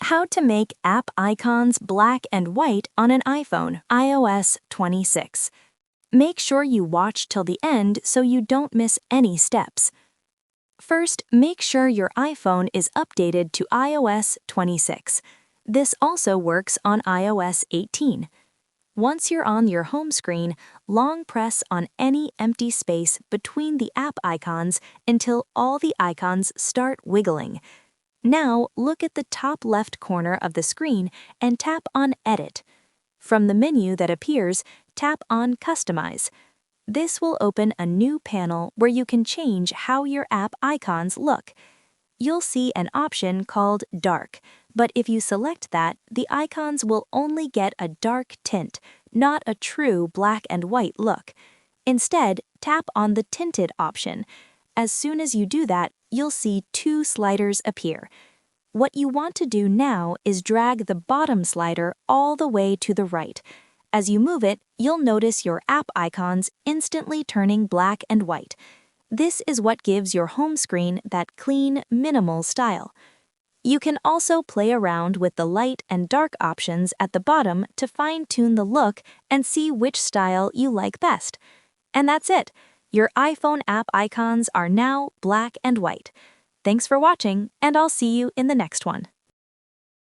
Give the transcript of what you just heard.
How to make app icons black and white on an iPhone, iOS 26. Make sure you watch till the end so you don't miss any steps. First, make sure your iPhone is updated to iOS 26. This also works on iOS 18. Once you're on your home screen, long press on any empty space between the app icons until all the icons start wiggling. Now, look at the top left corner of the screen and tap on Edit. From the menu that appears, tap on Customize. This will open a new panel where you can change how your app icons look. You'll see an option called Dark, but if you select that, the icons will only get a dark tint, not a true black and white look. Instead, tap on the Tinted option. As soon as you do that, you'll see two sliders appear. What you want to do now is drag the bottom slider all the way to the right. As you move it, you'll notice your app icons instantly turning black and white. This is what gives your home screen that clean, minimal style. You can also play around with the light and dark options at the bottom to fine-tune the look and see which style you like best. And that's it. Your iPhone app icons are now black and white. Thanks for watching, and I'll see you in the next one.